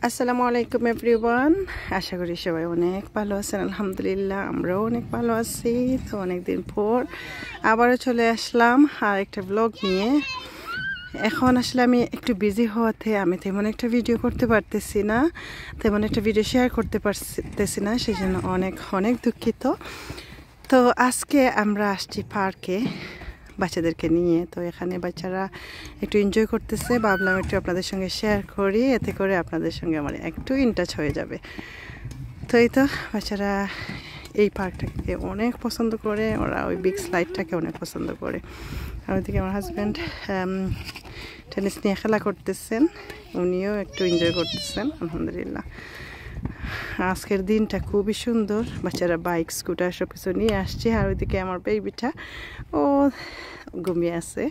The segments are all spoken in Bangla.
আসসালামু আলাইকুম এভরিওয়ান। আশা করি সবাই অনেক ভালো আছেন। আলহামদুলিল্লাহ আমরাও অনেক ভালো আছি। তো অনেকদিন পর আবারও চলে আসলাম আর একটা ব্লগ নিয়ে। এখন আসলে আমি একটু বিজি হওয়াতে আমি তেমন একটা ভিডিও করতে পারতেছি না, তেমন একটা ভিডিও শেয়ার করতে পারতেছি না, সেই জন্য অনেক অনেক দুঃখিত। তো আজকে আমরা আসছি পার্কে বাচ্চাদেরকে নিয়ে। তো এখানে বাচ্চারা একটু এনজয় করতেছে, ভাবলাম একটু আপনাদের সঙ্গে শেয়ার করি, এতে করে আপনাদের সঙ্গে আমার একটু ইনটাচ হয়ে যাবে। তো এই তো বাচ্চারা এই পার্কটাকে অনেক পছন্দ করে, ওরা ওই বিগ স্লাইডটাকে অনেক পছন্দ করে। আর ওইদিকে আমার হাজব্যান্ড টেনিস নিয়ে খেলা করতেছেন, উনিও একটু এনজয় করতেছেন আলহামদুলিল্লাহ। আজকের দিনটা খুবই সুন্দর, বাচ্চারা বাইক স্কুটার সব কিছু নিয়ে আসছে। আর ওইদিকে আমার বেবিটা ও ঘুমিয়ে আছে,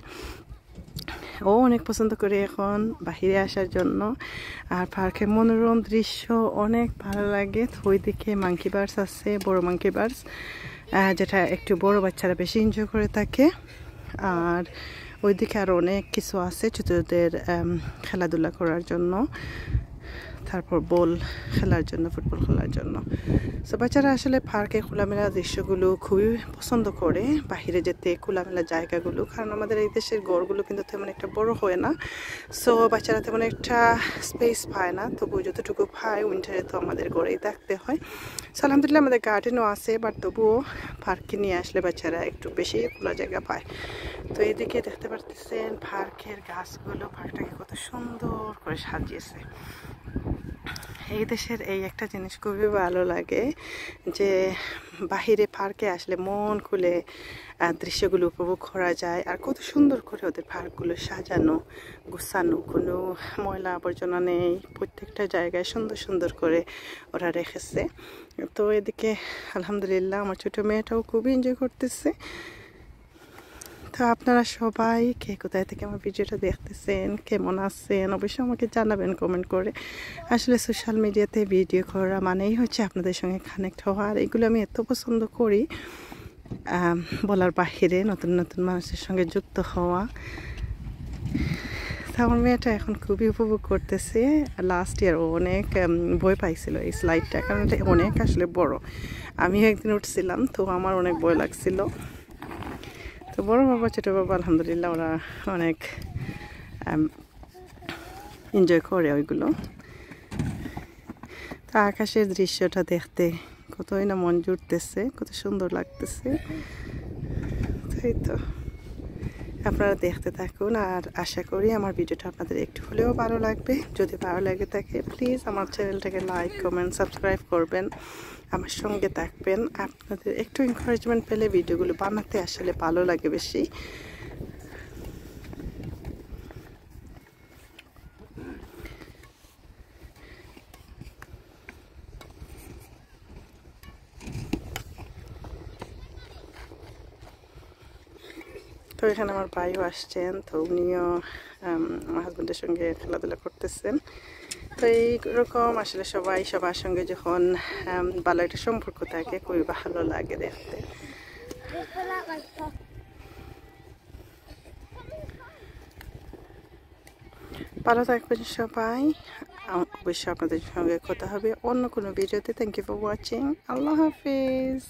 ও অনেক পছন্দ করে এখন বাহিরে আসার জন্য। আর পার্কের মনোরম দৃশ্য অনেক ভালো লাগে। তো ওইদিকে মাঙ্কি বার্ডস আছে, বড় মাঙ্কি বার্ডস, যেটা একটু বড় বাচ্চারা বেশি এনজয় করে থাকে। আর ওইদিকে আরও অনেক কিছু আছে ছোটদের খেলাধুলা করার জন্য, তারপর বল খেলার জন্য, ফুটবল খেলার জন্য। সো বাচ্চারা আসলে পার্কে খোলামেলা দৃশ্যগুলো খুবই পছন্দ করে, বাহিরে যেতে খোলামেলা জায়গাগুলো। কারণ আমাদের এই দেশের ঘরগুলো কিন্তু তেমন একটা বড় হয় না, সো বাচ্চারা তেমন একটা স্পেস পায় না। তবু যতটুকু পায় উইন্টারে তো আমাদের ঘরেই থাকতে হয়। সো আলহামদুলিল্লাহ আমাদের গার্ডেনও আছে, বাট তবুও পার্কে নিয়ে আসলে বাচ্চারা একটু বেশি খোলা জায়গা পায়। তো এদিকে দেখতে পারতেছেন পার্কের গাছগুলো পার্কটাকে কত সুন্দর করে সাজিয়েছে। এই দেশের এই একটা জিনিস খুবই ভালো লাগে যে বাহিরে পার্কে আসলে মন খুলে দৃশ্যগুলো উপভোগ করা যায়। আর কত সুন্দর করে ওদের পার্কগুলো সাজানো গুছানো, কোনো ময়লা আবর্জনা নেই, প্রত্যেকটা জায়গায় সুন্দর সুন্দর করে ওরা রেখেছে। তো এদিকে আলহামদুলিল্লাহ আমার ছোটো মেয়েটাও খুবই এনজয় করতেছে। তো আপনারা সবাই কে কোথায় থেকে আমার ভিডিওটা দেখতেছেন, কেমন আছেন, অবশ্যই আমাকে জানাবেন কমেন্ট করে। আসলে সোশ্যাল মিডিয়াতে ভিডিও করা মানেই হচ্ছে আপনাদের সঙ্গে কানেক্ট হওয়া, আর এগুলো আমি এত পছন্দ করি বলার বাহিরে, নতুন নতুন মানুষের সঙ্গে যুক্ত হওয়া। তো আমার মেয়েটা এখন খুবই উপভোগ করতেছে। লাস্ট ইয়ার ও অনেক ভয় পাইছিল এই স্লাইডটা, কারণ এটা অনেক আসলে বড়। আমিও একদিন উঠছিলাম, তো আমার অনেক ভয় লাগছিল। তো বড় বাবা ছোটো বাবা আলহামদুলিল্লাহ ওরা অনেক এনজয় করে ওইগুলো। তা আকাশের দৃশ্যটা দেখতে কতই না মন জুড়তেছে, কত সুন্দর লাগতেছে। তাই তো আপনারা দেখতে থাকুন, আর আশা করি আমার ভিডিওটা আপনাদের একটু হলেও ভালো লাগবে। যদি ভালো লাগে থাকে প্লিজ আমার চ্যানেলটাকে লাইক কমেন্ট সাবস্ক্রাইব করবেন, আমার সঙ্গে থাকবেন। আপনাদের একটু এনকারেজমেন্ট পেলে ভিডিওগুলো বানাতে আসলে ভালো লাগে বেশি। তো এখানে আমার ভাইও আসছেন, তো উনিও আমার হাজব্যান্ডের সঙ্গে খেলাধুলা করতেছেন। তো এইরকম আসলে সবাই সবার সঙ্গে যখন ভালো একটা সম্পর্ক থাকে খুবই ভালো লাগে দেখতে। ভালো থাকবেন সবাই, অবশ্যই আপনাদের সঙ্গে কথা হবে অন্য কোনো ভিডিওতে। Thank you for watching. আল্লাহ হাফিজ।